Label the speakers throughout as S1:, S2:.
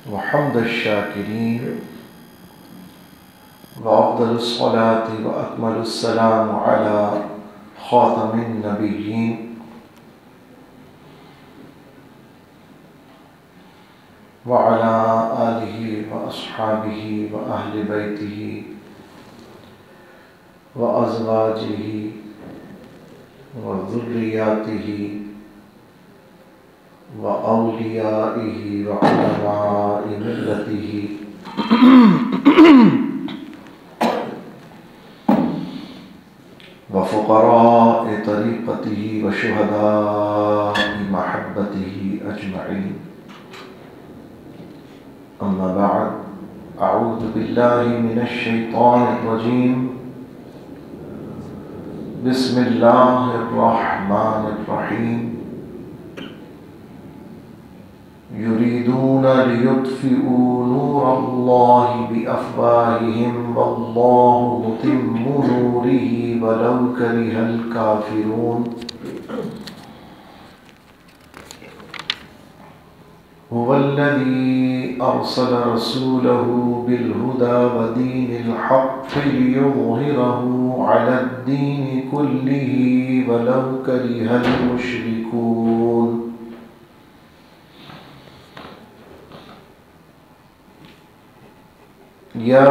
S1: व हम्द शाकिरीन व अफ़्ज़लुस्सलाति व अकमलुस्सलाम अला ख़ातमिन नबिय्यीन व अला आलिहि व अस्हाबिहि व अहलि बैतिहि व अज़वाजिहि व ज़ुर्रिय्यातिहि व औलियाइहि व उलमाए मिल्लतिहि व फ़ुक़राए तरीक़तिहि व शुहदाए महब्बतिहि अजमईन। अम्मा बअद, अऊज़ु बिल्लाहि मिनश शैतानिर रजीम। बिस्मिल्लाहिर रहमानिर रहीम। युरीदून लियुत्फ़िऊ नूरल्लाहि बिअफ़वाहिहिम वल्लाहु मुतिम्मु नूरिही वलौ करिहल काफ़िरून। हुवल्लज़ी अरसल रसूलहु बिलहुदा व दीनिल हक़्क़ि लियुज़हिरहु अलद्दीनि कुल्लिही वलौ करिहल मुश्रिकून। या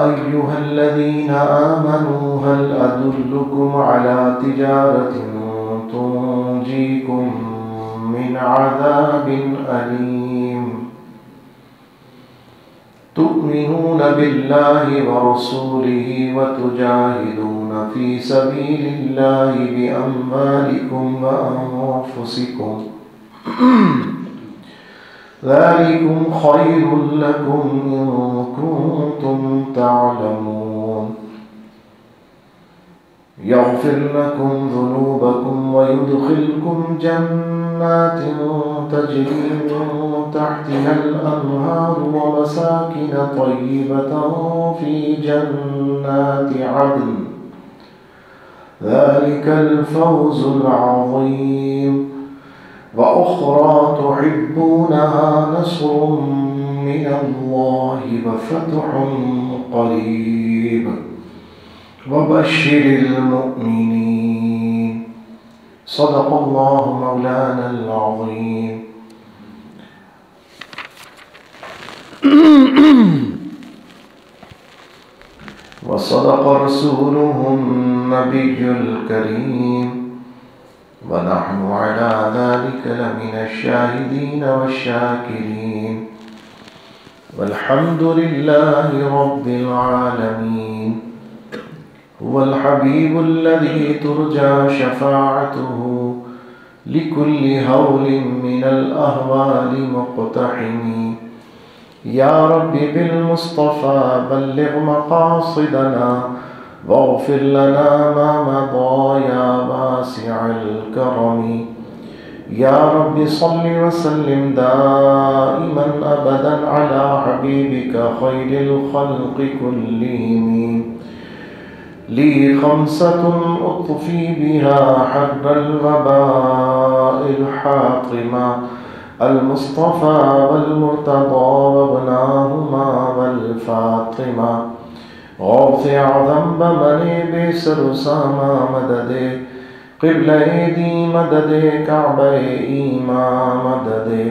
S1: अय्युहल्लज़ीना आमनू हल अदुल्लुकुम अला तिजारतिन तुंजीकुम मिन अज़ाबिन अलीम। तु'मिनून बिल्लाहि व रसूलिही व तुजाहिदून फी सबीलिल्लाहि बिअम्वालिकुम व अनफुसिकुम ज़ालिकुम खैरुल लकुम इन कुंतुम तअलमून। यग़फ़िर लकुम ज़ुनूबकुम व युदख़िलकुम जन्नातिन तजरी मिन तहतिहल अन्हार व मसाकिन तय्यिबतन फ़ी जन्नाति अदन ज़ालिकल फ़ौज़ुल अज़ीम। व उख़रा तुहिब्बूनहा नस्रुम मिनल्लाहि व फ़त्हुन क़रीब व बश्शिरिल मुअ्मिनीन। सदक़ल्लाहु मौलानल अज़ीम। व सदक़ रसूलुहुन नबियुल करीम व नहनु अला ज़ालिका लमिनश शाहिदीन वश्शाकिरीन वल्हम्दुलिल्लाहि रब्बिल आलमीन। हुवल हबीबुल्लज़ी तुरजा शफ़ाअतुहु लिकुल्लि हौलिन मिनल अहवालि मुक़्तहिमी। या रब्बि बिल मुस्तफ़ा बल्लिग़ मक़ासिदना वग़फ़िर लना मा मज़ा या वासिअल करमी। या रब्बि सल्लि व सल्लिम दाइमन अबदन अला हबीबिका खैरिल ख़ल्क़ि कुल्लिहिम। ली ख़म्सतुन उत्फ़ी बिहा हर्रल वबाइल हातिमा अल मुस्तफ़ा वल मुर्तज़ा वब्नाहुमा वल फ़ातिमा। गौसे आज़म बमने बेसर उसामा मददे क़िबले दी मददे काबे ईमा मददे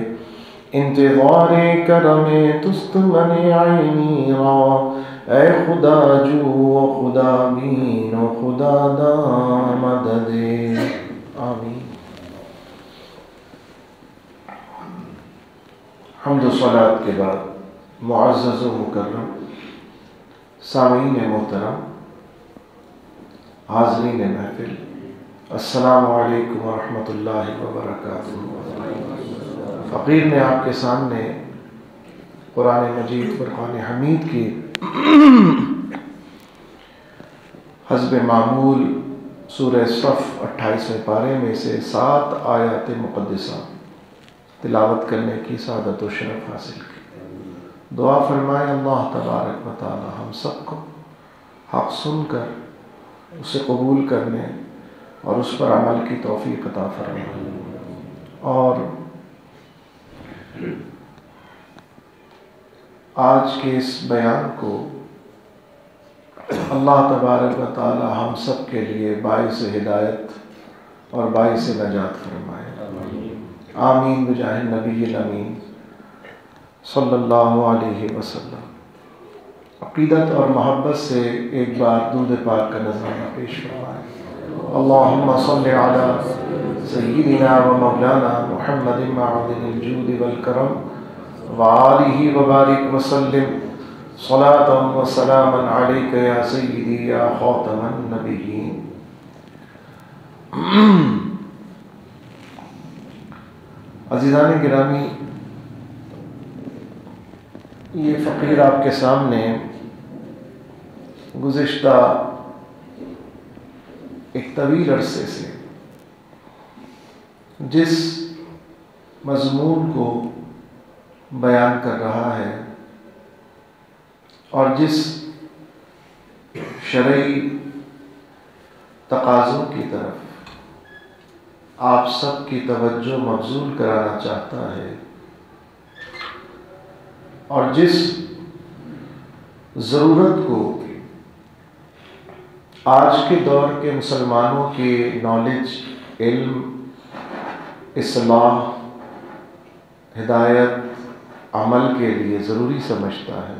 S1: इंतज़ारे करमे तुस्त मने आईनी रा। ए खुदा जू व खुदा बीन व खुदा दा मददे। आमीन। हम्द व सलात के बाद मुअज़्ज़ज़ व मुकर्रम सामीन मोहतरम, हाज़रीन महफ़िल, अस्सलामु अलैकुम व रहमतुल्लाहि व बरकातुहू। फ़क़ीर ने आपके सामने कुरान मजीद फ़ुरक़ान हमीद की हस्ब मामूल सूरह सफ़ 28वें पारे में से 7 आयत मुक़द्दसा तिलावत करने की सादत व शरफ़ हासिल की। दुआ फरमाए अल्लाह तबारक व तआला हम सबको हक़ सुनकर उसे कबूल करने और उस पर अमल की तौफ़ीक़ अता फरमाए। और आज के इस बयान को अल्लाह तबारक व तआला हम सब के लिए बाइस हिदायत और बाइस नजात फरमाए। आमीन बिजाह नबी अमीन सल्लल्लाहु अलैहि वसल्लम। अक़ीदत और मोहब्बत से एक बार दूध पाक का नज़राना पेश फरमाए। अल्लाहुम्मा सल्लि अला सय्यिदिना व मौलाना मुहम्मदिन मअदिनिल जूद वल करम व आलिहि व बारिक व सल्लिम सलातन व सलामन अलैका या सय्यिदी या खातमन नबिय्यीन। अज़ीज़ान गिरामी, ये फ़कीर आपके सामने गुज़िश्ता एक तवील अरसे से जिस मज़मून को बयान कर रहा है और जिस शरई तकाज़ों की तरफ आप सब की तवज्जो मबज़ूल कराना चाहता है और जिस ज़रूरत को आज के दौर के मुसलमानों के नॉलेज, इल्म, इस्लाह, हिदायत, अमल के लिए ज़रूरी समझता है,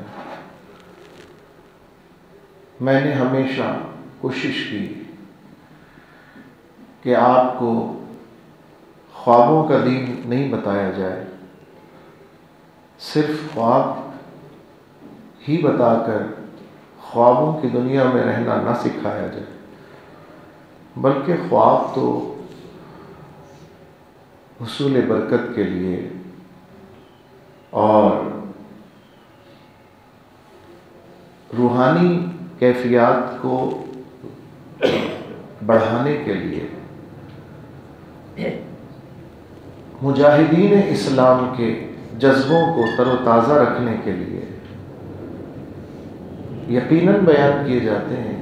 S1: मैंने हमेशा कोशिश की कि आपको ख्वाबों का दीन नहीं बताया जाए, सिर्फ ख्वाब ही बताकर ख्वाबों की दुनिया में रहना ना सिखाया जाए, बल्कि ख्वाब तो हुसूल बरकत के लिए और रूहानी कैफियत को बढ़ाने के लिए, मुजाहिदीन इस्लाम के जज्बों को तरोताज़ा रखने के लिए यकीनन बयान किए जाते हैं।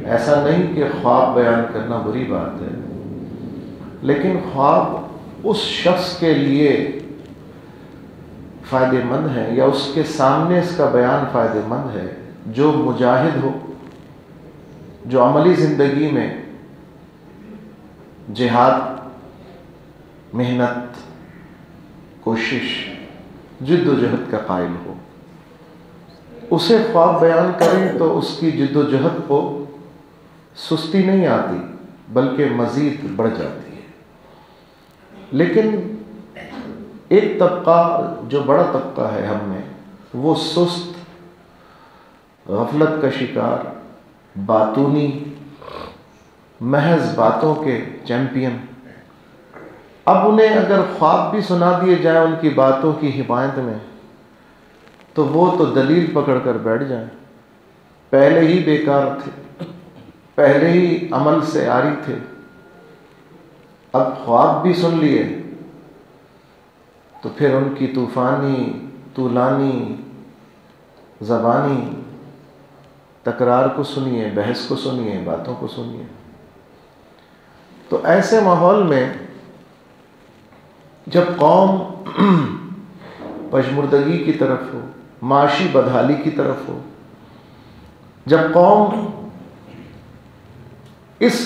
S1: ऐसा नहीं कि ख्वाब बयान करना बुरी बात है, लेकिन ख्वाब उस शख्स के लिए फ़ायदेमंद है या उसके सामने इसका बयान फ़ायदेमंद है जो मुजाहिद हो, जो अमली ज़िंदगी में जिहाद, मेहनत, कोशिश, जिद्दोजहद का कायल हो। उसे ख्वाब बयान करें तो उसकी जिद्दोजहद को सुस्ती नहीं आती बल्कि मज़ीद बढ़ जाती है। लेकिन एक तबका जो बड़ा तबका है हम में, वो सुस्त, गफलत का शिकार, बातूनी, महज बातों के चैंपियन। अब उन्हें अगर ख्वाब भी सुना दिए जाए उनकी बातों की हिमायत में, तो वो तो दलील पकड़ कर बैठ जाए, पहले ही बेकार थे, पहले ही अमल से आरी थे, अब ख्वाब भी सुन लिए तो फिर उनकी तूफ़ानी, तूलानी ज़बानी तकरार को सुनिए, बहस को सुनिए, बातों को सुनिए। तो ऐसे माहौल में जब कौम पशमुर्दगी की तरफ हो, माशी बदहाली की तरफ हो, जब कौम इस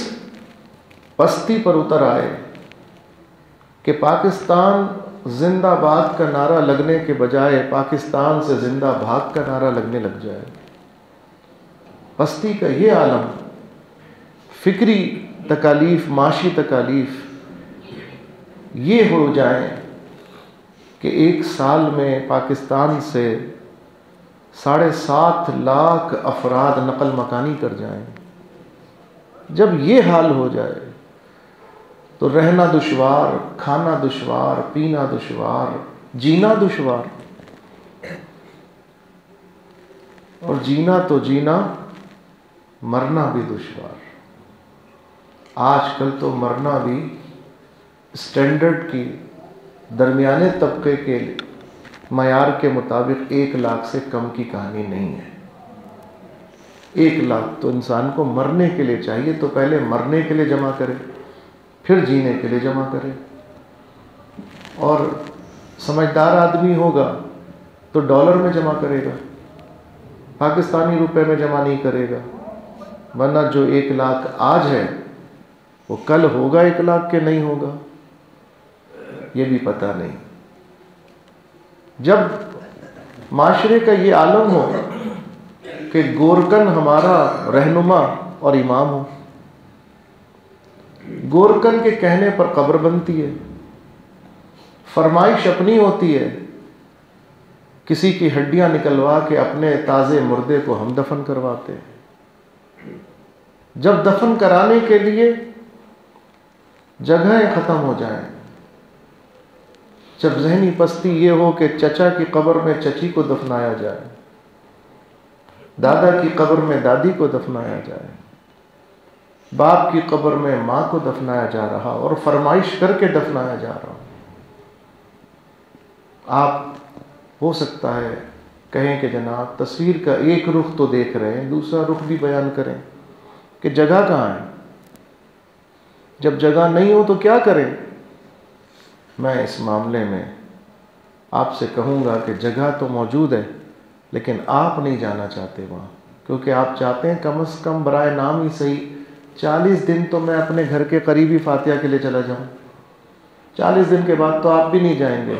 S1: पस्ती पर उतर आए कि पाकिस्तान जिंदाबाद का नारा लगने के बजाय पाकिस्तान से जिंदा भाग का नारा लगने लग जाए, पस्ती का ये आलम, फिक्री तकालीफ, माशी तकालीफ ये हो जाए कि एक साल में पाकिस्तान से 7.5 लाख अफराद नकल मकानी कर जाएं। जब ये हाल हो जाए तो रहना दुश्वार, खाना दुश्वार, पीना दुश्वार, जीना दुश्वार। और जीना तो जीना, मरना भी दुश्वार। आजकल तो मरना भी स्टैंडर्ड की दरमियाने तबके के मयार के मुताबिक 1 लाख से कम की कहानी नहीं है। 1 लाख तो इंसान को मरने के लिए चाहिए, तो पहले मरने के लिए जमा करे, फिर जीने के लिए जमा करे। और समझदार आदमी होगा तो डॉलर में जमा करेगा, पाकिस्तानी रुपए में जमा नहीं करेगा। वरना जो 1 लाख आज है वो कल होगा 1 लाख के नहीं होगा, ये भी पता नहीं। जब माशरे का ये आलम हो कि गोरकन हमारा रहनुमा और इमाम हो, गोरकन के कहने पर कब्र बनती है, फरमाइश अपनी होती है, किसी की हड्डियां निकलवा के अपने ताज़े मुर्दे को हम दफन करवाते हैं। जब दफन कराने के लिए जगहें ख़त्म हो जाएं, जब जहनी पस्ती ये हो कि चचा की कब्र में चची को दफनाया जाए, दादा की कब्र में दादी को दफनाया जाए, बाप की कब्र में माँ को दफनाया जा रहा और फरमाइश करके दफनाया जा रहा। आप हो सकता है कहें कि जनाब तस्वीर का एक रुख तो देख रहे हैं, दूसरा रुख भी बयान करें कि जगह कहाँ है। जब जगह नहीं हो तो क्या करें? मैं इस मामले में आपसे कहूँगा कि जगह तो मौजूद है, लेकिन आप नहीं जाना चाहते वहाँ, क्योंकि आप चाहते हैं कम से कम बराए नाम ही सही 40 दिन तो मैं अपने घर के करीबी फातिहा के लिए चला जाऊँ। 40 दिन के बाद तो आप भी नहीं जाएंगे,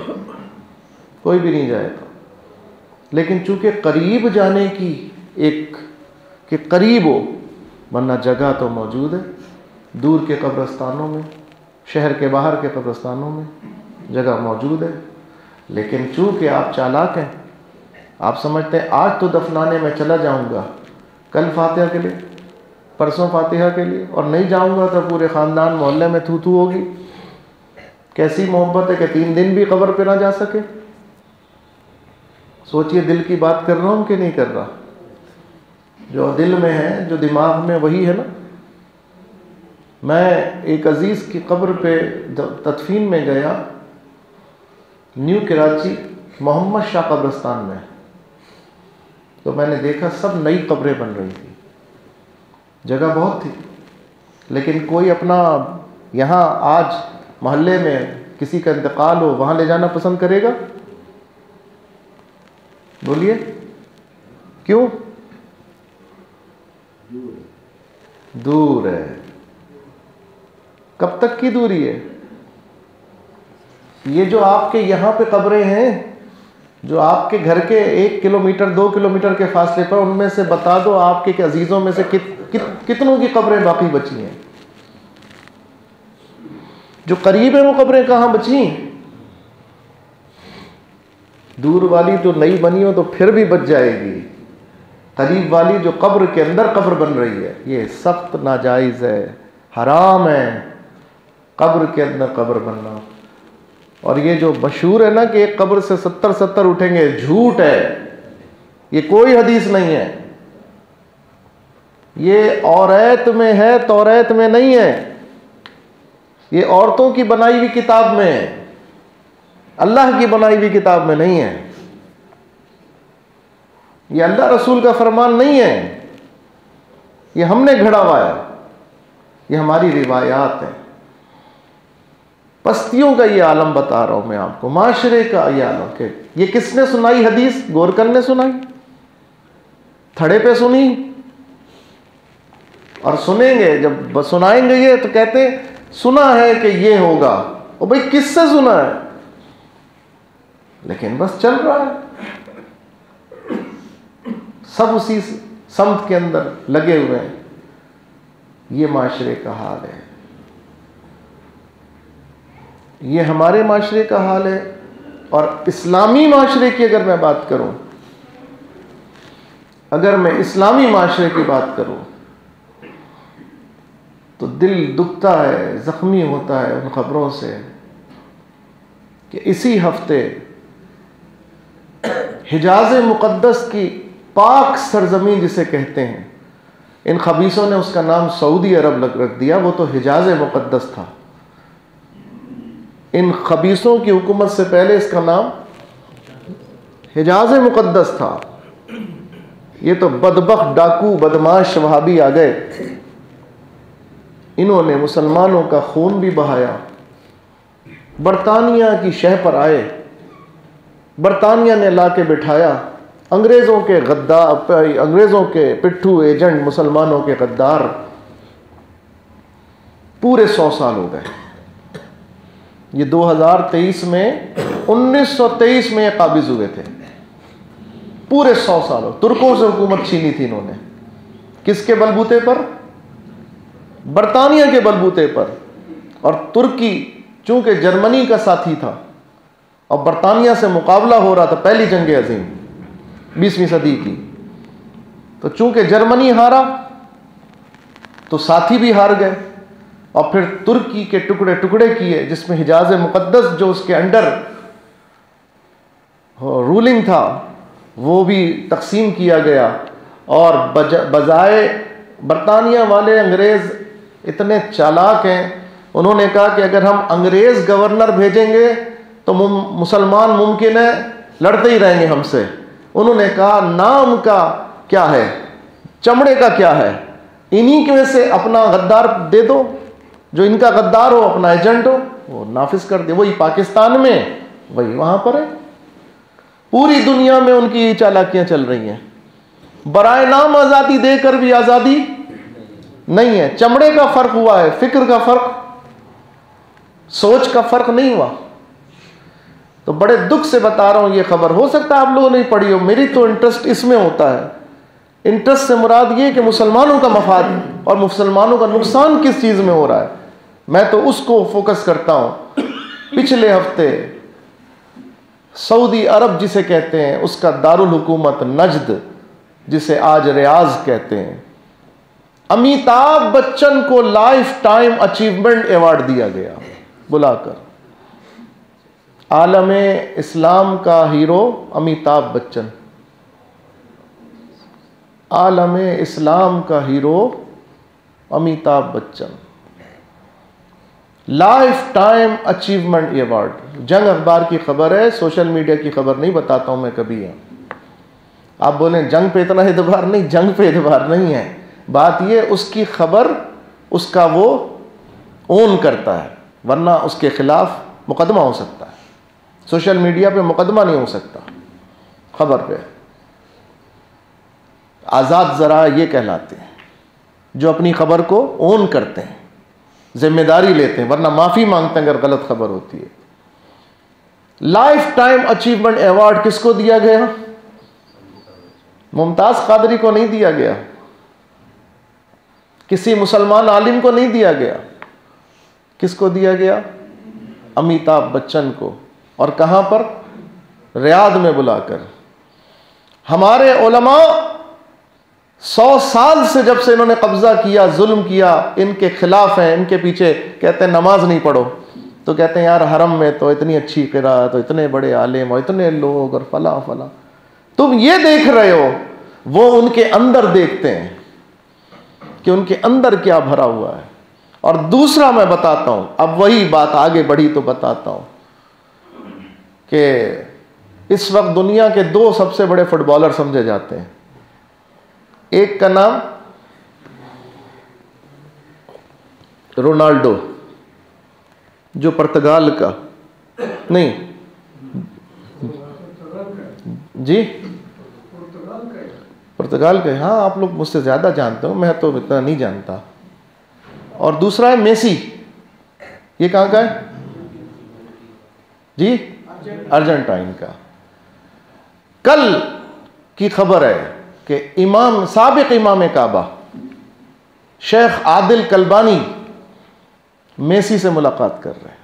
S1: कोई भी नहीं जाएगा। लेकिन चूँकि करीब जाने की एक कि करीब हो, वरना जगह तो मौजूद है। दूर के कब्रस्तानों में, शहर के बाहर के कब्रस्तानों में जगह मौजूद है। लेकिन चूँकि आप चालाक हैं, आप समझते हैं आज तो दफनाने में चला जाऊंगा, कल फातिहा के लिए, परसों फातिहा के लिए, और नहीं जाऊंगा तो पूरे ख़ानदान मोहल्ले में थू थू होगी। कैसी मोहब्बत है कि 3 दिन भी कब्र पे ना जा सके। सोचिए दिल की बात कर रहा हूँ कि नहीं कर रहा। जो दिल में है, जो दिमाग में, वही है ना। मैं एक अजीज़ की कब्र पे तदफीन में गया, न्यू कराची मोहम्मद शाह कब्रस्तान में, तो मैंने देखा सब नई कब्रें बन रही थी। जगह बहुत थी, लेकिन कोई अपना यहाँ आज मोहल्ले में किसी का इंतकाल हो वहाँ ले जाना पसंद करेगा? बोलिए क्यों? दूर है। कब तक की दूरी है? ये जो आपके यहाँ पे कब्रें हैं, जो आपके घर के 1 किलोमीटर 2 किलोमीटर के फासले पर, उनमें से बता दो आपके के अजीजों में से कितनों की कब्रें बाकी बची हैं? जो करीब है वो कब्रें कहाँ बची? दूर वाली तो नई बनी हो तो फिर भी बच जाएगी, करीब वाली जो कब्र के अंदर कब्र बन रही है, ये सख्त नाजायज़ है, हराम है कब्र के अंदर कब्र बनना। और ये जो मशहूर है ना कि एक कब्र से 70 उठेंगे, झूठ है। ये कोई हदीस नहीं है। ये औरत में है, तौरात में नहीं है। ये औरतों की बनाई हुई किताब में है, अल्लाह की बनाई हुई किताब में नहीं है। ये अल्लाह रसूल का फरमान नहीं है, ये हमने घड़ा हुआ है, ये हमारी रिवायात है। पस्तियों का ये आलम बता रहा हूं मैं आपको, माशरे का ये आलम के। ये किसने सुनाई हदीस? गोरकन ने सुनाई, थड़े पे सुनी। और सुनेंगे, जब सुनाएंगे ये तो कहते हैं सुना है कि ये होगा। ओ भाई किससे सुना है? लेकिन बस चल रहा है, सब उसी समत के अंदर लगे हुए हैं। ये माशरे का हाल है, ये हमारे माशरे का हाल है। और इस्लामी माशरे की अगर मैं बात करूं, अगर मैं इस्लामी माशरे की बात करूं, तो दिल दुखता है, जख्मी होता है उन खबरों से कि इसी हफ्ते हिजाज मुक़द्दस की पाक सरजमीन जिसे कहते हैं, इन खबीसों ने उसका नाम सऊदी अरब रख दिया, वो तो हिजाज मुक़द्दस था। इन खबीसों की हुकूमत से पहले इसका नाम हिजाज मुक़द्दस था। ये तो बदबख्त डाकू बदमाश वहाबी आ गए, इन्होंने मुसलमानों का खून भी बहाया, बरतानिया की शह पर आए, बरतानिया ने ला के बिठाया, अंग्रेज़ों के गद्दार, अंग्रेज़ों के पिट्ठू एजेंट, मुसलमानों के गद्दार। पूरे 100 साल हो गए। ये 2023 में, 1923 में ये काबिज हुए थे। पूरे 100 साल तुर्कों से हुकूमत छीनी थी इन्होंने। किसके बलबूते पर? बरतानिया के बलबूते पर। और तुर्की चूंकि जर्मनी का साथी था और बरतानिया से मुकाबला हो रहा था, पहली जंग अजीम 20वीं सदी की, तो चूंकि जर्मनी हारा तो साथी भी हार गए। और फिर तुर्की के टुकड़े टुकड़े किए, जिसमें हिजाज मुकद्दस जो उसके अंडर रूलिंग था वो भी तकसीम किया गया। और बजाय बरतानिया वाले अंग्रेज़ इतने चालाक हैं, उन्होंने कहा कि अगर हम अंग्रेज़ गवर्नर भेजेंगे तो मुसलमान मुमकिन है लड़ते ही रहेंगे हमसे। उन्होंने कहा नाम का क्या है, चमड़े का क्या है, इन्हीं के में से अपना गद्दार दे दो, जो इनका गद्दार हो, अपना एजेंट हो, वो नाफिज कर दे। वही पाकिस्तान में, वही वहां पर है। पूरी दुनिया में उनकी चालाकियां चल रही हैं। बराए नाम आज़ादी देकर भी आज़ादी नहीं है। चमड़े का फर्क हुआ है, फिक्र का फर्क, सोच का फर्क नहीं हुआ। तो बड़े दुख से बता रहा हूं ये खबर, हो सकता है आप लोगों ने पढ़ी हो, मेरी तो इंटरेस्ट इसमें होता है। इंटरेस्ट से मुराद ये कि मुसलमानों का मफाद और मुसलमानों का नुकसान किस चीज़ में हो रहा है, मैं तो उसको फोकस करता हूँ। पिछले हफ्ते सऊदी अरब जिसे कहते हैं, उसका दारुल हुकूमत नजद, जिसे आज रियाज कहते हैं, अमिताभ बच्चन को लाइफ टाइम अचीवमेंट अवार्ड दिया गया बुलाकर। आलमे इस्लाम का हीरो अमिताभ बच्चन, आलमे इस्लाम का hero Amitabh Bachchan, life time achievement award. जंग अखबार की खबर है, सोशल मीडिया की खबर नहीं बताता हूं मैं कभी है। आप बोलें जंग पे इतना एतबार नहीं, जंग पे एतबार नहीं है। बात ये उसकी खबर उसका वो ओन करता है, वरना उसके खिलाफ मुकदमा हो सकता है। सोशल मीडिया पे मुकदमा नहीं हो सकता खबर पे। आज़ाद ज़रा ये कहलाते हैं जो अपनी खबर को ओन करते हैं, जिम्मेदारी लेते हैं, वरना माफ़ी मांगते हैं अगर गलत खबर होती है। लाइफ टाइम अचीवमेंट अवार्ड किसको दिया गया? मुमताज़ कादरी को नहीं दिया गया, किसी मुसलमान आलिम को नहीं दिया गया। किसको दिया गया? अमिताभ बच्चन को। और कहां पर? रियाद में बुलाकर। हमारे उलमा 100 साल से जब से इन्होंने कब्जा किया, जुल्म किया, इनके खिलाफ हैं, इनके पीछे कहते हैं नमाज नहीं पढ़ो, तो कहते हैं यार हरम में तो इतनी अच्छी क़िराअत, तो इतने बड़े आलिम और इतने लोग और फला फला। तुम ये देख रहे हो, वो उनके अंदर देखते हैं कि उनके अंदर क्या भरा हुआ है। और दूसरा मैं बताता हूं, अब वही बात आगे बढ़ी तो बताता हूं कि इस वक्त दुनिया के 2 सबसे बड़े फुटबॉलर समझे जाते हैं। एक का नाम रोनाल्डो, जो पुर्तगाल का नहीं जी, पुर्तगाल के। हाँ, आप लोग मुझसे ज़्यादा जानते हो, मैं तो इतना नहीं जानता। और दूसरा है मेसी, ये कहाँ का है जी? अर्जेंटाइन का। कल की खबर है कि इमाम, साबिक इमाम काबा शेख आदिल कलबानी मेसी से मुलाकात कर रहे हैं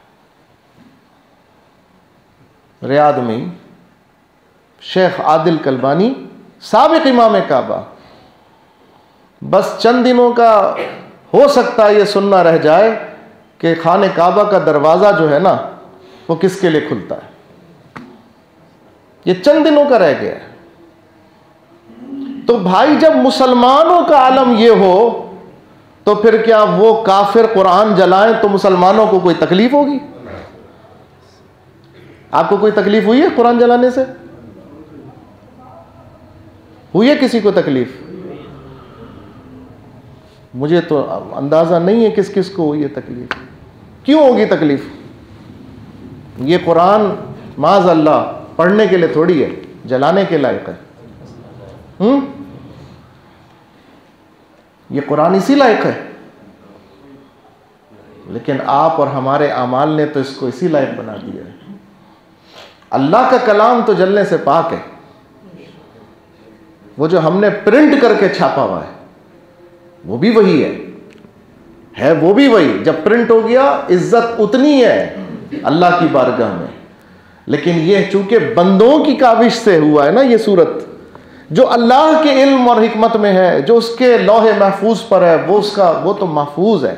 S1: रियाद में। शेख आदिल कलबानी साबिक इमाम काबा। बस चंद दिनों का हो सकता है ये सुनना रह जाए कि खाने काबा का दरवाज़ा जो है ना, वो किसके लिए खुलता है। ये चंद दिनों का रह गया है। तो भाई जब मुसलमानों का आलम ये हो, तो फिर क्या वो काफिर कुरान जलाएं तो मुसलमानों को कोई तकलीफ होगी? आपको कोई तकलीफ हुई है कुरान जलाने से? हुई है किसी को तकलीफ? मुझे तो अंदाजा नहीं है किस किस को हुई है तकलीफ। क्यों होगी तकलीफ? ये कुरान माज़ अल्लाह पढ़ने के लिए थोड़ी है, जलाने के लायक है। ये कुरान इसी लायक है, लेकिन आप और हमारे आमाल ने तो इसको इसी लायक बना दिया है। अल्लाह का कलाम तो जलने से पाक है। वो जो हमने प्रिंट करके छापा हुआ है वो भी वही है वो भी वही। जब प्रिंट हो गया इज्जत उतनी है अल्लाह की बारगाह में। लेकिन ये चूंकि बंदों की काविश से हुआ है ना, ये सूरत जो अल्लाह के इल्म और हिकमत में है, जो उसके लौहे महफूज पर है, वो तो महफूज है,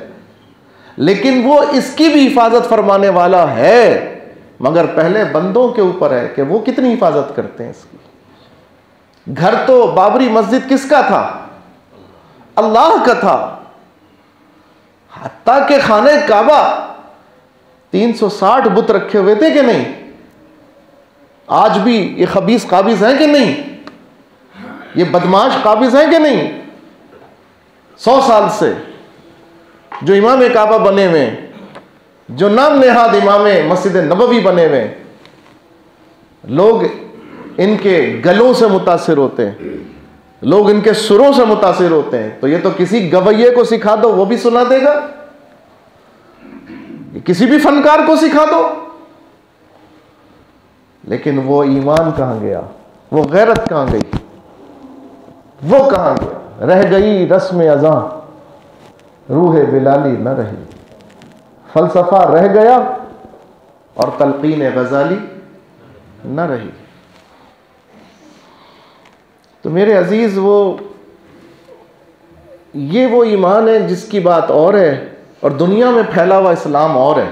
S1: लेकिन वो इसकी भी हिफाजत फरमाने वाला है, मगर पहले बंदों के ऊपर है कि वो कितनी हिफाजत करते हैं इसकी। घर तो बाबरी मस्जिद किसका था? अल्लाह का था। हत्ता के खाने काबा 360 बुत रखे हुए थे कि नहीं? आज भी ये खबीस काबिज हैं कि नहीं? ये बदमाश काबिज हैं कि नहीं? 100 साल से जो इमाम काबा बने हुए, जो नाम नेहाद इमाम मस्जिद नबवी बने हुए, लोग इनके गलों से मुतासिर होते हैं, लोग इनके सुरों से मुतासिर होते हैं। तो ये तो किसी गवैये को सिखा दो वो भी सुना देगा, किसी भी फनकार को सिखा दो। लेकिन वो ईमान कहां गया? वो गैरत कहां गई? वो कहां गया? रह गई रस्म अज़ां, रूह बिलाली न रही। फलसफा रह गया और तलकीन गजाली न रही। तो मेरे अजीज, ये वो ईमान है जिसकी बात और है और दुनिया में फैला हुआ इस्लाम और है।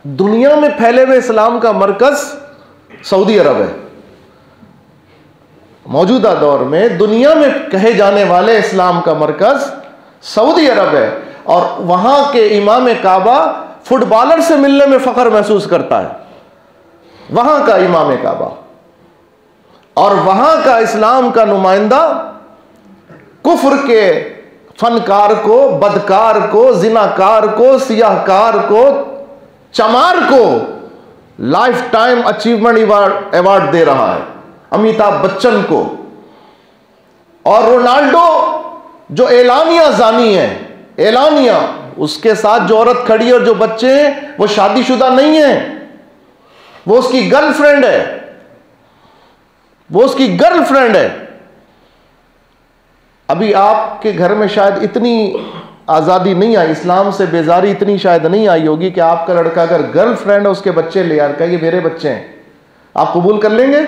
S1: दुनिया में फैले हुए इस्लाम का मरकज सऊदी अरब है। मौजूदा दौर में दुनिया में कहे जाने वाले इस्लाम का मरकज सऊदी अरब है और वहां के इमाम काबा फुटबॉलर से मिलने में फख्र महसूस करता है। वहां का इमाम काबा और वहां का इस्लाम का नुमाइंदा कुफ्र के फनकार को, बदकार को, जिनाकार को, सियाहकार को, चमार को लाइफ टाइम अचीवमेंट अवार्ड दे रहा है, अमिताभ बच्चन को। और रोनाल्डो जो एलानिया जानी है, एलानिया, उसके साथ जो औरत खड़ी है और जो बच्चे हैं वो शादीशुदा नहीं है, वो उसकी गर्लफ्रेंड है, वो उसकी गर्लफ्रेंड है। अभी आपके घर में शायद इतनी आज़ादी नहीं आई, इस्लाम से बेजारी इतनी शायद नहीं आई होगी कि आपका लड़का अगर गर्लफ्रेंड है उसके बच्चे ले यार कहे मेरे बच्चे हैं, आप कबूल कर लेंगे?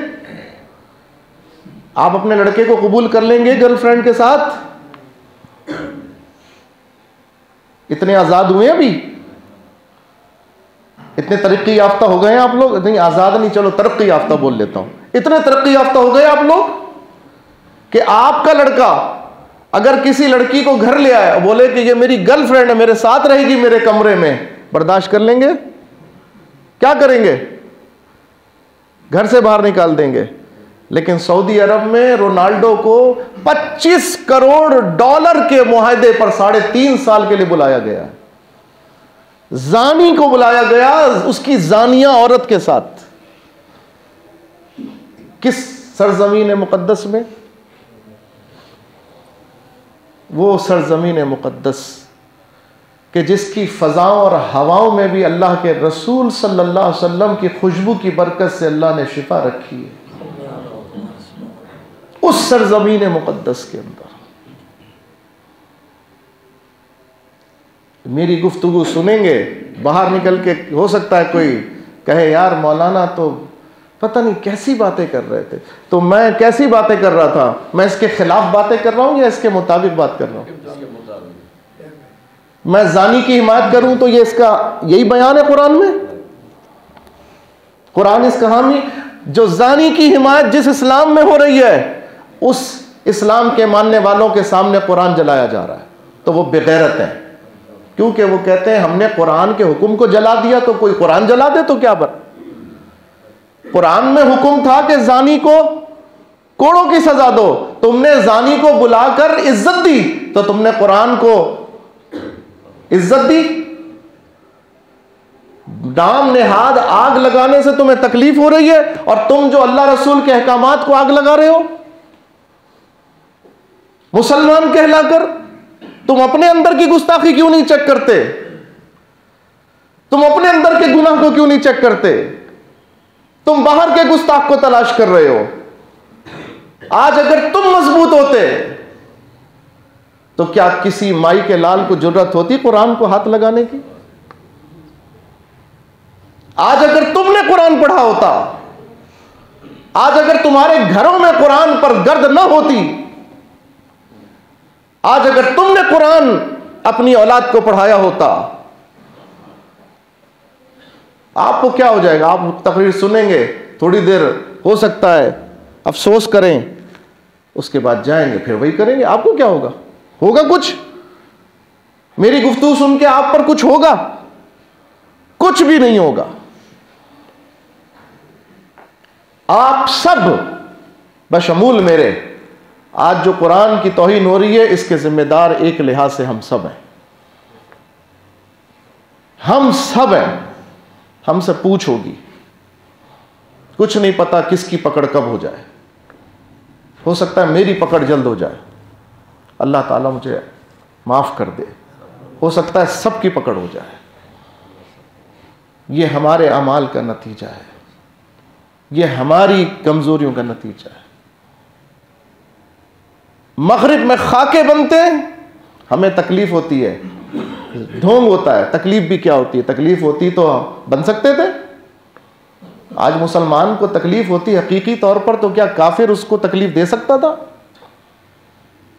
S1: आप अपने लड़के को कबूल कर लेंगे गर्लफ्रेंड के साथ? इतने आज़ाद हुए अभी? इतने तरक्की याफ्ता हो गए हैं आप लोग? नहीं, आज़ाद नहीं, चलो तरक्की याफ्ता बोल लेता हूं। इतने तरक्की याफ्ता हो गए आप लोग कि आपका लड़का अगर किसी लड़की को घर ले आए और बोले कि ये मेरी गर्लफ्रेंड है, मेरे साथ रहेगी मेरे कमरे में, बर्दाश्त कर लेंगे? क्या करेंगे? घर से बाहर निकाल देंगे। लेकिन सऊदी अरब में रोनाल्डो को 25 करोड़ डॉलर के मुआहदे पर 3.5 साल के लिए बुलाया गया। जानी को बुलाया गया उसकी जानिया औरत के साथ। किस सरजमीन मुकद्दस में? वो सरजमीन मुकद्दस कि जिसकी फजाओं और हवाओं में भी अल्लाह के रसूल सल्लल्लाहु अलैहि वसल्लम की खुशबू की बरकत से अल्लाह ने शिफा रखी है। उस सरजमीन मुकद्दस के अंदर मेरी गुफ्तगू सुनेंगे, बाहर निकल के हो सकता है कोई कहे यार मौलाना तो पता नहीं कैसी बातें कर रहे थे। तो मैं कैसी बातें कर रहा था? मैं इसके खिलाफ बातें कर रहा हूं या इसके मुताबिक बात कर रहा हूं? मैं जानी की हिमायत करूं तो ये इसका यही बयान है कुरान में? कुरान इस कहानी जो जानी की हिमायत जिस इस्लाम में हो रही है उस इस्लाम के मानने वालों के सामने कुरान जलाया जा रहा है, तो वो बेगैरत है। क्योंकि वो कहते हैं हमने कुरान के हुक्म को जला दिया, तो कोई कुरान जला दे तो क्या बर? कुरान में हुक्म था कि जानी को कोड़ों की सजा दो, तुमने जानी को बुलाकर इज्जत दी, तो तुमने कुरान को इज्जत दी? नाम नेहाद आग लगाने से तुम्हें तकलीफ हो रही है, और तुम जो अल्लाह रसूल के अहकामात को आग लगा रहे हो मुसलमान कहलाकर, तुम अपने अंदर की गुस्ताखी क्यों नहीं चेक करते? तुम अपने अंदर के गुनाह को क्यों नहीं चेक करते? तुम बाहर के गुस्ताख को तलाश कर रहे हो। आज अगर तुम मजबूत होते तो क्या किसी माई के लाल को जरूरत होती कुरान को हाथ लगाने की? आज अगर तुमने कुरान पढ़ा होता, आज अगर तुम्हारे घरों में कुरान पर गर्द न होती, आज अगर तुमने कुरान अपनी औलाद को पढ़ाया होता, आपको क्या हो जाएगा? आप तकरीर सुनेंगे, थोड़ी देर हो सकता है अफसोस करें, उसके बाद जाएंगे फिर वही करेंगे। आपको क्या होगा? होगा कुछ? मेरी गुफ्तगू सुन के आप पर कुछ होगा? कुछ भी नहीं होगा। आप सब बशमूल मेरे, आज जो कुरान की तौहीन हो रही है इसके जिम्मेदार एक लिहाज से हम सब हैं। हम सब हैं। हमसे पूछ होगी, कुछ नहीं पता किसकी पकड़ कब हो जाए। हो सकता है मेरी पकड़ जल्द हो जाए, अल्लाह ताला मुझे माफ कर दे। हो सकता है सबकी पकड़ हो जाए। ये हमारे अमाल का नतीजा है, ये हमारी कमजोरियों का नतीजा है। मगरिब में खाके बनते हैं, हमें तकलीफ होती है, ढोंग होता है। तकलीफ भी क्या होती है? तकलीफ होती तो बन सकते थे। आज मुसलमान को तकलीफ होती हकीकी तौर पर, तो क्या काफिर उसको तकलीफ दे सकता था?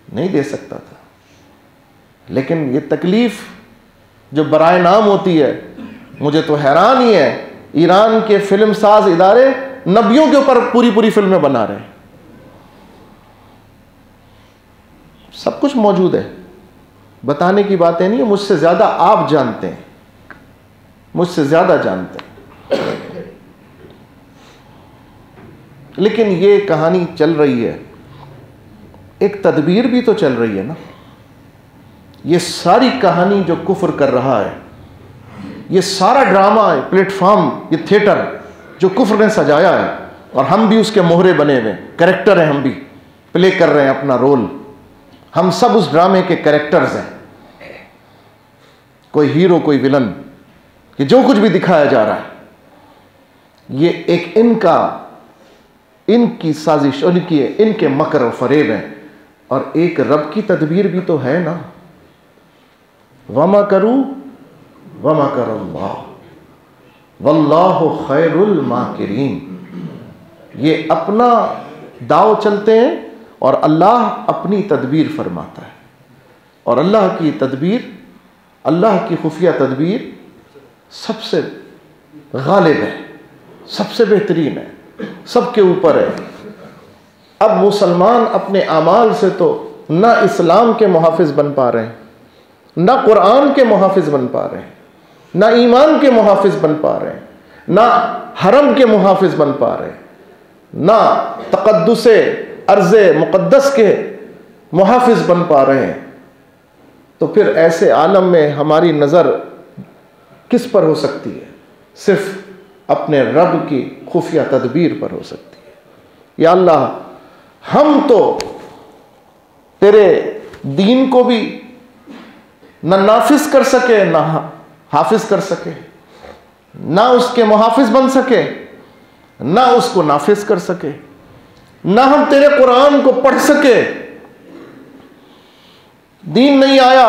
S1: नहीं दे सकता था। लेकिन ये तकलीफ जो बराए नाम होती है, मुझे तो हैरान ही है, ईरान के फिल्म साज इदारे नबियों के ऊपर पूरी पूरी फिल्में बना रहे हैं। सब कुछ मौजूद है, बताने की बातें नहीं है। मुझसे ज्यादा आप जानते हैं, मुझसे ज्यादा जानते हैं। लेकिन ये कहानी चल रही है, एक तदबीर भी तो चल रही है ना। ये सारी कहानी जो कुफ्र कर रहा है, ये सारा ड्रामा है, प्लेटफॉर्म, ये थिएटर जो कुफ्र ने सजाया है, और हम भी उसके मोहरे बने हुए कैरेक्टर हैं, हम भी प्ले कर रहे हैं अपना रोल। हम सब उस ड्रामे के कैरेक्टर्स हैं, कोई हीरो कोई विलन, कि जो कुछ भी दिखाया जा रहा है ये एक इनकी साजिश, इनके मकर और फरेब हैं। और एक रब की तदबीर भी तो है ना। वमा करू वमा करल्लाह वल्लाहु खैरुल माकिरीन। ये अपना दाव चलते हैं और अल्लाह अपनी तदबीर फरमाता है। और अल्लाह की तदबीर, अल्लाह की खुफिया तदबीर सबसे गालिब है, सबसे बेहतरीन है, सबके ऊपर है। अब मुसलमान अपने आमाल से तो ना इस्लाम के मुहाफिज बन पा रहे हैं, ना कुरान के मुहाफिज बन पा रहे हैं, ना ईमान के मुहाफिज बन पा रहे हैं, ना हरम के मुहाफिज बन पा रहे हैं, ना तक़द्दुसे अर्ज़े मुक़द्दस के मुहाफिज बन पा रहे हैं। तो फिर ऐसे आलम में हमारी नज़र किस पर हो सकती है? सिर्फ अपने रब की खुफिया तदबीर पर हो सकती है। या अल्लाह, हम तो तेरे दीन को भी न नाफिज कर सके, ना हाफिज कर सके, ना उसके मुहाफिज बन सके, ना उसको नाफिज कर सके, ना हम तेरे कुरान को पढ़ सके। दीन नहीं आया,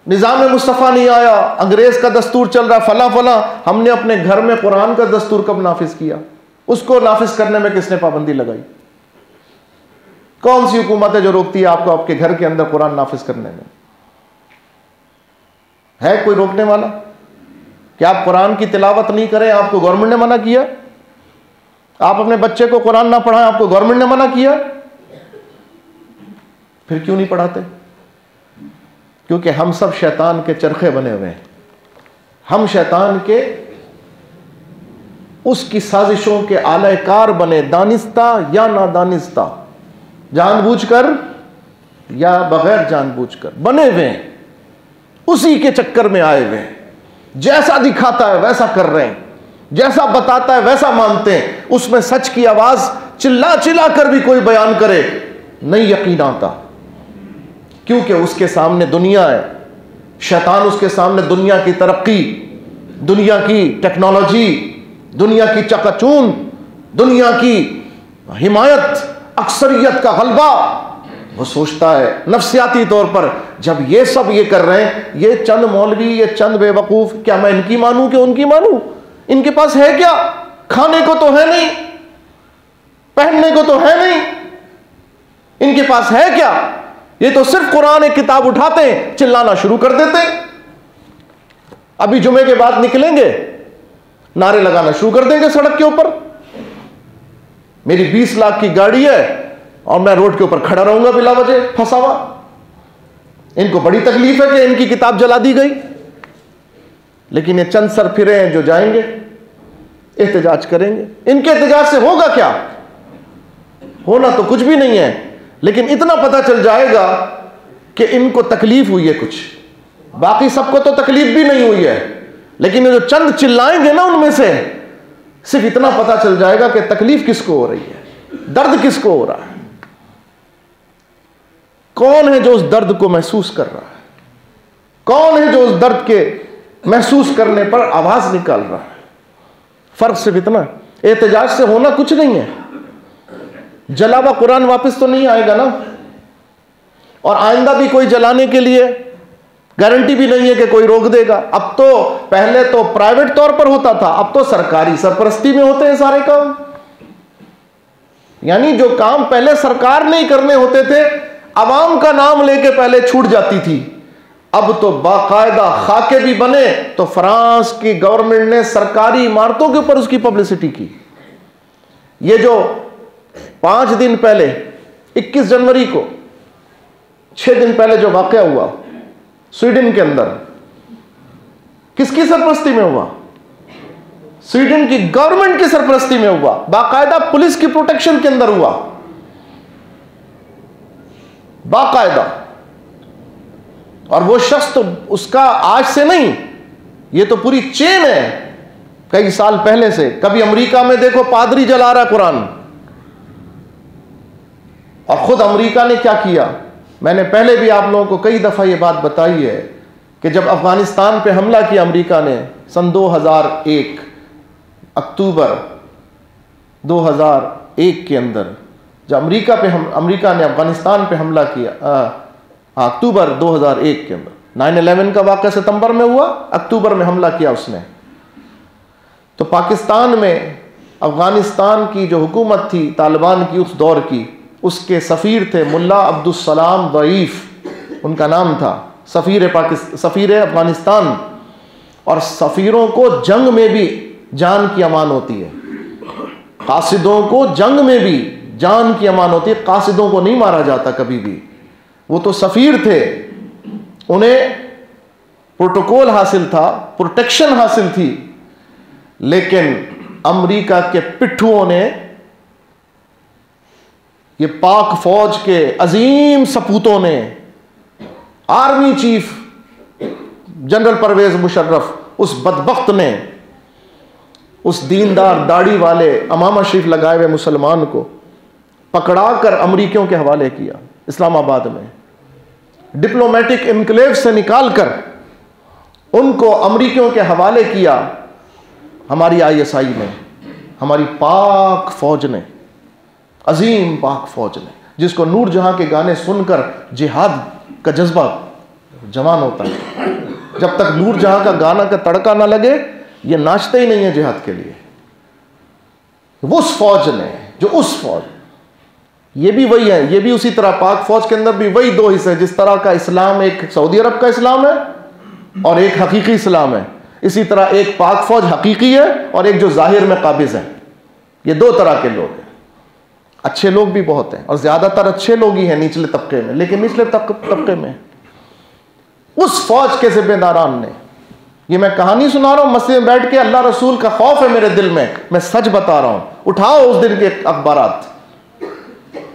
S1: निज़ाम मुस्तफ़ा नहीं आया, अंग्रेज का दस्तूर चल रहा, फला फला। हमने अपने घर में कुरान का दस्तूर कब नाफिज किया? उसको नाफिज करने में किसने पाबंदी लगाई? कौन सी हुकूमत है जो रोकती है आपको आपके घर के अंदर कुरान नाफिज करने में? है कोई रोकने वाला? कि आप कुरान की तिलावत नहीं करें, आपको गवर्नमेंट ने मना किया? आप अपने बच्चे को कुरान ना पढ़ाएं, आपको गवर्नमेंट ने मना किया? फिर क्यों नहीं पढ़ाते? क्योंकि हम सब शैतान के चरखे बने हुए हैं। हम शैतान के उसकी साजिशों के आलाकार बने, दानिस्ता या नादानिस्ता, जानबूझकर या बगैर जानबूझकर बने हुए हैं, उसी के चक्कर में आए हुए हैं। जैसा दिखाता है वैसा कर रहे हैं, जैसा बताता है वैसा मानते हैं। उसमें सच की आवाज चिल्ला चिल्ला कर भी कोई बयान करे, नहीं यकीन आता, क्योंकि उसके सामने दुनिया है। शैतान उसके सामने दुनिया की तरक्की, दुनिया की टेक्नोलॉजी, दुनिया की चकाचौंध, दुनिया की हिमायत, अक्सरियत का गलबा, वो सोचता है नफ्सियाती तौर पर, जब ये सब ये कर रहे हैं, ये चंद मौलवी, ये चंद बेवकूफ, क्या मैं इनकी मानूं कि उनकी मानूं? इनके पास है क्या? खाने को तो है नहीं, पहनने को तो है नहीं, इनके पास है क्या? ये तो सिर्फ कुरान एक किताब उठाते हैं, चिल्लाना शुरू कर देते हैं। अभी जुमे के बाद निकलेंगे, नारे लगाना शुरू कर देंगे सड़क के ऊपर, मेरी 20 लाख की गाड़ी है और मैं रोड के ऊपर खड़ा रहूंगा बिला वजह फंसा हुआ। इनको बड़ी तकलीफ है कि इनकी किताब जला दी गई, लेकिन ये चंद सरफिरे हैं जो जाएंगे, एहतजाज करेंगे। इनके एहतजाज से होगा क्या? होना तो कुछ भी नहीं है, लेकिन इतना पता चल जाएगा कि इनको तकलीफ हुई है कुछ, बाकी सबको तो तकलीफ भी नहीं हुई है, लेकिन जो चंद चिल्लाएंगे ना, उनमें से सिर्फ इतना पता चल जाएगा कि तकलीफ किसको हो रही है, दर्द किसको हो रहा है, कौन है जो उस दर्द को महसूस कर रहा है, कौन है जो उस दर्द के महसूस करने पर आवाज निकाल रहा है। फर्क सिर्फ इतना, एहतजाज से होना कुछ नहीं है। जला हुआ कुरान वापस तो नहीं आएगा ना, और आइंदा भी कोई जलाने के लिए गारंटी भी नहीं है कि कोई रोक देगा। अब तो, पहले तो प्राइवेट तौर पर होता था, अब तो सरकारी सरपरस्ती में होते हैं सारे काम। यानी जो काम पहले सरकार नहीं करने होते थे, अवाम का नाम लेके पहले छूट जाती थी, अब तो बाकायदा खाके भी बने। तो फ्रांस की गवर्नमेंट ने सरकारी इमारतों के ऊपर उसकी पब्लिसिटी की। ये जो 5 दिन पहले 21 जनवरी को 6 दिन पहले जो वाकया हुआ स्वीडन के अंदर, किसकी सरपरस्ती में हुआ? स्वीडन की गवर्नमेंट की सरपरस्ती में हुआ, बाकायदा पुलिस की प्रोटेक्शन के अंदर हुआ, बाकायदा। और वो शख्स तो उसका आज से नहीं, ये तो पूरी चेन है कई साल पहले से। कभी अमेरिका में देखो पादरी जला रहा कुरान, और खुद अमेरिका ने क्या किया, मैंने पहले भी आप लोगों को कई दफा ये बात बताई है कि जब अफगानिस्तान पे हमला किया अमेरिका ने सन 2001 अक्टूबर 2001 के अंदर, जब अमेरिका ने अफगानिस्तान पे हमला किया अक्टूबर 2001 के अंदर, 9/11 का वाक़या सितंबर में हुआ, अक्टूबर में हमला किया उसने। तो पाकिस्तान में अफगानिस्तान की जो हुकूमत थी तालिबान की उस दौर की, उसके सफ़ीर थे मुल्ला अब्दुल सलाम ज़ईफ़, उनका नाम था, सफ़ीर अफगानिस्तान। और सफ़ीरों को जंग में भी जान की अमान होती है, कासिदों को जंग में भी जान की अमान होती है, कासिदों को नहीं मारा जाता कभी भी। वो तो सफ़ीर थे, उन्हें प्रोटोकॉल हासिल था, प्रोटेक्शन हासिल थी, लेकिन अमेरिका के पिट्ठुओं ने, ये पाक फौज के अजीम सपूतों ने, army chief general Pervez Musharraf, उस बदबख्त ने उस दीनदार दाढ़ी वाले अमामा शरीफ लगाए हुए मुसलमान को पकड़ाकर अमरीकियों के हवाले किया। इस्लामाबाद में डिप्लोमेटिक इनक्लेव से निकालकर उनको अमरीकियों के हवाले किया। हमारी ISI ने, हमारी पाक फौज ने, अजीम पाक फौज ने, जिसको नूर जहां के गाने सुनकर जिहाद का जज्बा जवान होता है। जब तक नूर जहां का गाना का तड़का ना लगे, ये नाचते ही नहीं है जिहाद के लिए। वो उस फौज ने, जो उस फौज, ये भी वही है, ये भी उसी तरह पाक फौज के अंदर भी वही 2 हिस्से, जिस तरह का इस्लाम एक सऊदी अरब का इस्लाम है और एक हकीकी इस्लाम है, इसी तरह एक पाक फौज हकीकी है और एक जो जाहिर में काबिज है। ये 2 तरह के लोग हैं। अच्छे लोग भी बहुत हैं और ज्यादातर अच्छे लोग ही हैं निचले तबके में, लेकिन निचले तबके में उस फौज के जिम्मेदारान ने, ये मैं कहानी सुना रहा हूं मस्जिद में बैठ के, अल्लाह रसूल का खौफ है मेरे दिल में, मैं सच बता रहा हूं। उठाओ उस दिन के अखबारात,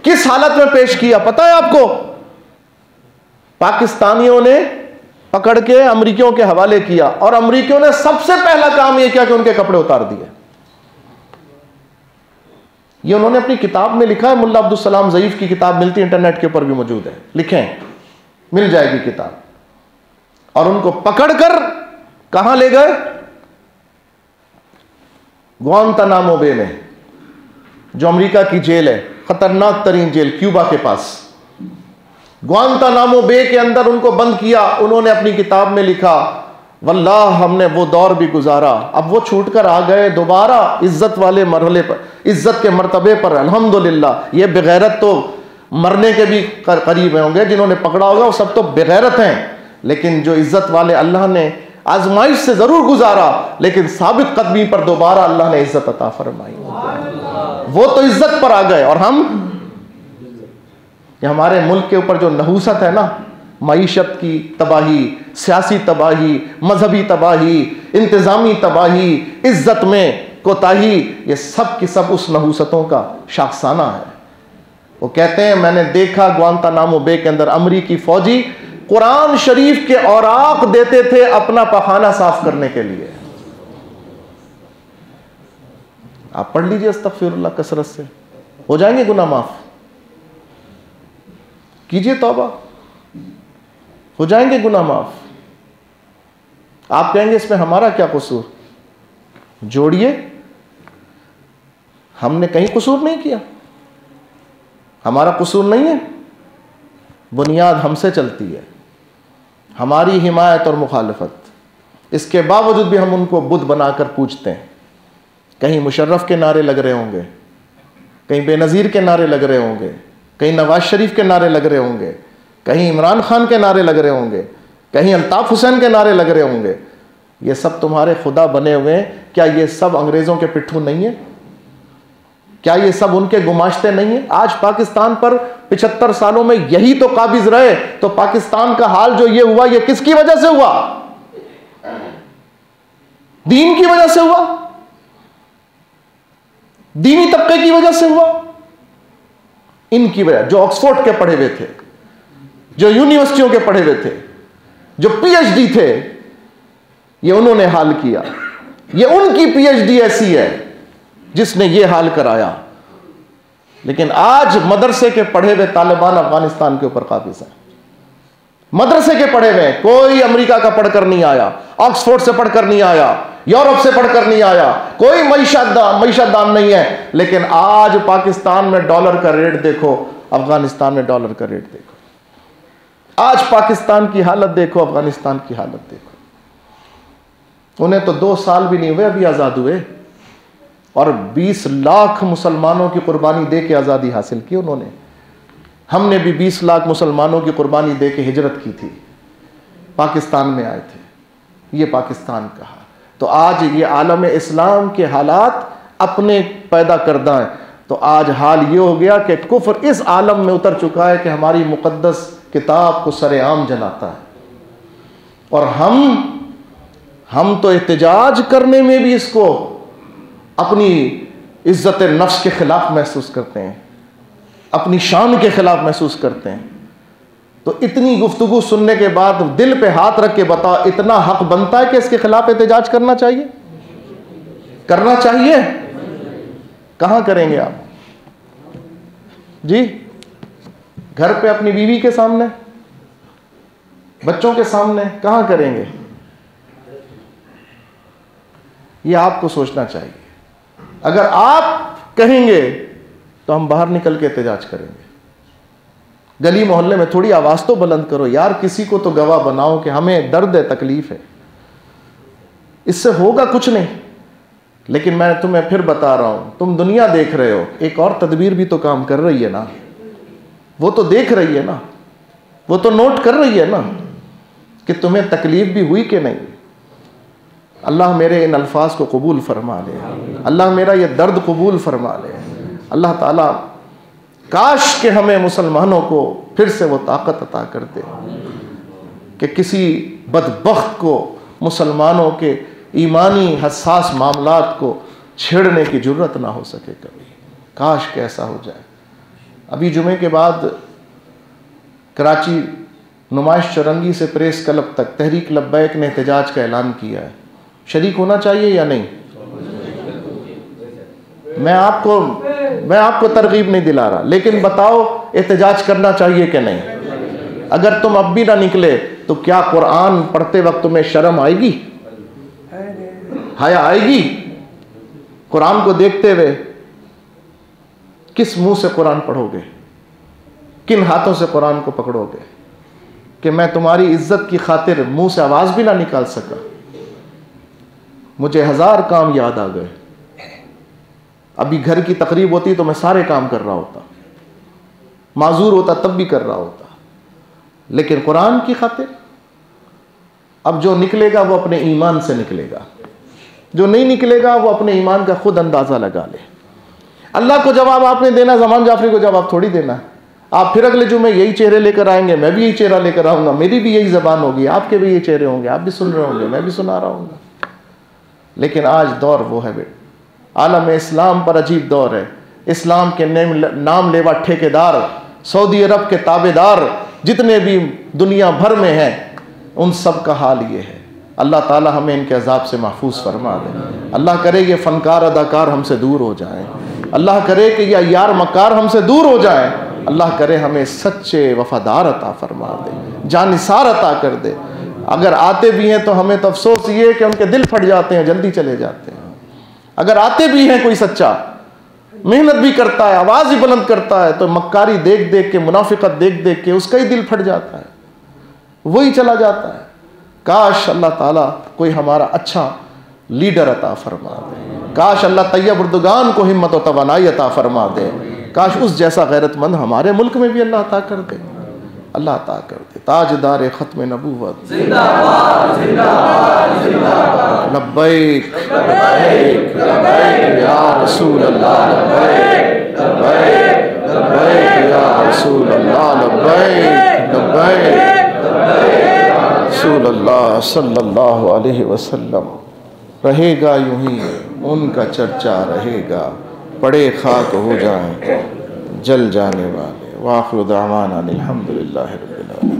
S1: किस हालत में पेश किया पता है आपको? पाकिस्तानियों ने पकड़ के अमरीकियों के हवाले किया, और अमरीकियों ने सबसे पहला काम यह किया कि उनके कपड़े उतार दिए। ये उन्होंने अपनी किताब में लिखा है, मुल्ला अब्दुल सलाम ज़ईफ की किताब मिलती है, इंटरनेट के ऊपर भी मौजूद है, लिखें, मिल जाएगी किताब। और उनको पकड़कर कहां ले गए? ग्वांतानामो बे में, जो अमेरिका की जेल है, खतरनाक तरीन जेल क्यूबा के पास। ग्वांतानामो बे के अंदर उनको बंद किया। उन्होंने अपनी किताब में लिखा, वल्लाह हमने वो दौर भी गुजारा, अब वो छूट कर आ गए दोबारा इज्जत वाले मरहले पर, इज्जत के मर्तबे पर। अल्हम्दुलिल्लाह, ये बेगैरत तो मरने के भी करीब होंगे, जिन्होंने पकड़ा होगा वो सब तो बेगैरत हैं, लेकिन जो इज्जत वाले, अल्लाह ने आजमाइश से जरूर गुजारा, लेकिन साबित कदमी पर दोबारा अल्लाह ने इज्जत अता फरमाई। वो तो इज्जत पर आ गए, और हम, ये हमारे मुल्क के ऊपर जो नहूसत है ना, मईशत की तबाही, सियासी तबाही, मजहबी तबाही, इंतजामी तबाही, इज्जत में कोताही, ये सब की सब उस नहूसतों का शाखसाना है। वो कहते हैं, मैंने देखा ग्वांतानामो बे के अंदर अमरीकी फौजी कुरान शरीफ के औराक देते थे अपना पखाना साफ करने के लिए। आप पढ़ लीजिए अस्तगफिरुल्लाह कसरत से, हो जाएंगे गुनाह माफ। कीजिए तौबा, हो जाएंगे गुनाह माफ। आप कहेंगे इसमें हमारा क्या कसूर? जोड़िए, हमने कहीं कसूर नहीं किया, हमारा कसूर नहीं है, बुनियाद हमसे चलती है, हमारी हिमायत और मुखालफत। इसके बावजूद भी हम उनको बुत बनाकर पूजते हैं। कहीं मुशर्रफ के नारे लग रहे होंगे, कहीं बेनज़ीर के नारे लग रहे होंगे, कहीं नवाज शरीफ के नारे लग रहे होंगे, कहीं इमरान खान के नारे लग रहे होंगे, कहीं अल्ताफ हुसैन के नारे लग रहे होंगे। ये सब तुम्हारे खुदा बने हुए हैं। क्या ये सब अंग्रेज़ों के पिट्ठू नहीं है? क्या ये सब उनके गुमाश्ते नहीं है? आज पाकिस्तान पर 75 सालों में यही तो काबिज रहे, तो पाकिस्तान का हाल जो ये हुआ, ये किसकी वजह से हुआ? दीन की वजह से हुआ, दीनी तबके की वजह से हुआ, इनकी वजह। जो ऑक्सफोर्ड के पढ़े हुए थे, जो यूनिवर्सिटियों के पढ़े हुए थे, जो पीएचडी थे, ये उन्होंने हाल किया। ये उनकी पीएचडी ऐसी है जिसने ये हाल कराया। लेकिन आज मदरसे के पढ़े हुए तालिबान अफगानिस्तान के ऊपर काबिज है। मदरसे के पढ़े हुए, कोई अमेरिका का पढ़कर नहीं आया, ऑक्सफोर्ड से पढ़कर नहीं आया, यूरोप से पढ़कर नहीं आया, कोई मईशतदान नहीं है। लेकिन आज पाकिस्तान में डॉलर का रेट देखो, अफगानिस्तान में डॉलर का रेट देखो। आज पाकिस्तान की हालत देखो, अफगानिस्तान की हालत देखो। उन्हें तो 2 साल भी नहीं हुए अभी आज़ाद हुए, और 20 लाख मुसलमानों की कुर्बानी दे के आज़ादी हासिल की उन्होंने। हमने भी 20 लाख मुसलमानों की कुर्बानी दे के हिजरत की थी, पाकिस्तान में आए थे। ये पाकिस्तान कहा। तो आज ये आलम इस्लाम के हालात अपने पैदा करदा है। तो आज हाल ये हो गया कि कुफ्र इस आलम में उतर चुका है कि हमारी मुक़द्दस किताब को सरेआम जलाता है। और हम तो एहतजाज करने में भी इसको अपनी इज्जत नफ्स के खिलाफ महसूस करते हैं, अपनी शान के खिलाफ महसूस करते हैं। तो इतनी गुफ्तगू सुनने के बाद दिल पे हाथ रख के बताओ, इतना हक बनता है कि इसके खिलाफ एहतजाज करना चाहिए? करना चाहिए? कहां करेंगे आप जी? घर पे अपनी बीवी के सामने, बच्चों के सामने कहां करेंगे? यह आपको सोचना चाहिए। अगर आप कहेंगे तो हम बाहर निकल के एहतजाज करेंगे। गली मोहल्ले में थोड़ी आवाज तो बुलंद करो यार, किसी को तो गवाह बनाओ कि हमें दर्द है, तकलीफ है। इससे होगा कुछ नहीं। लेकिन मैं तुम्हें फिर बता रहा हूं, तुम दुनिया देख रहे हो, एक और तदबीर भी तो काम कर रही है ना, वो तो देख रही है ना, वो तो नोट कर रही है ना कि तुम्हें तकलीफ भी हुई कि नहीं। अल्लाह मेरे इन अल्फाज को कबूल फरमा ले, अल्लाह मेरा ये दर्द कबूल फरमा ले। अल्लाह ताला काश के हमें मुसलमानों को फिर से वो ताकत अता कर दे कि किसी बदबख्त को मुसलमानों के ईमानी हसास मामलात को छेड़ने की जरूरत ना हो सके कभी। काश के ऐसा हो जाए। अभी जुमे के बाद कराची नुमाइश चौरंगी से प्रेस क्लब तक तहरीक लब्बैक ने एहतजाज का ऐलान किया है। शरीक होना चाहिए या नहीं? मैं आपको तरगीब नहीं दिला रहा, लेकिन बताओ एहतजाज करना चाहिए कि नहीं? अगर तुम अब भी ना निकले तो क्या कुरान पढ़ते वक्त तुम्हें शर्म आएगी, हया आएगी? कुरान को देखते हुए किस मुंह से कुरान पढ़ोगे, किन हाथों से कुरान को पकड़ोगे? कि मैं तुम्हारी इज्जत की खातिर मुंह से आवाज भी ना निकाल सका। मुझे 1000 काम याद आ गए। अभी घर की तकरीब होती तो मैं सारे काम कर रहा होता, माजूर होता तब भी कर रहा होता, लेकिन कुरान की खातिर अब जो निकलेगा वो अपने ईमान से निकलेगा, जो नहीं निकलेगा वो अपने ईमान का खुद अंदाजा लगा ले। अल्लाह को जवाब आपने देना, ज़मान जाफरी को जवाब थोड़ी देना। आप फिर अगले जुमे यही चेहरे लेकर आएंगे, मैं भी यही चेहरा लेकर आऊंगा, मेरी भी यही ज़बान होगी, आपके भी ये चेहरे होंगे, आप भी सुन रहे होंगे, मैं भी सुना रहा हूँ। लेकिन आज दौर वो है बेटा, आलम इस्लाम पर अजीब दौर है। इस्लाम के नाम लेवा ठेकेदार, सऊदी अरब के ताबेदार जितने भी दुनिया भर में हैं, उन सब का हाल ये है। अल्लाह ताला हमें इनके अजाब से महफूज फरमा दे। अल्लाह करे ये फ़नकार अदाकार हमसे दूर हो जाएं। अल्लाह करे कि यह यार मकार हमसे दूर हो जाएं। अल्लाह करे हमें सच्चे वफादार अता फरमा दे, जानिसार अता कर दे। अगर आते भी हैं तो हमें तो अफसोस ये है कि उनके दिल फट जाते हैं, जल्दी चले जाते हैं। अगर आते भी हैं कोई सच्चा, मेहनत भी करता है, आवाज़ ही बुलंद करता है, तो मक्कारी देख देख के, मुनाफिकत देख देख के उसका ही दिल फट जाता है, वही चला जाता है। काश अल्लाह ताला कोई हमारा अच्छा लीडर अता फरमा दे। काश अल्लाह तैयब उर्दुगान को हिम्मत और तवानाई अता फरमा दे। काश उस जैसा गैरतमंद हमारे मुल्क में भी अल्लाह अता कर दे, अल्लाह अता कर दे। ताजदार ख़त्म नबूवत जिंदाबाद जिंदाबाद जिंदाबाद। लब्बैक लब्बैक लब्बैक या रसूल अल्लाह, लब्बैक लब्बैक लब्बैक या रसूल अल्लाह, लब्बैक लब्बैक रसूल अल्लाह सल्लल्लाहु अलैहि वसल्लम। रहेगा यूं ही उनका चर्चा रहेगा, पड़े खाक हो जाएं जल जाने वाले। वाखिर दावाना अनिल हम्दुलिल्लाहि रब्बिल आलमीन।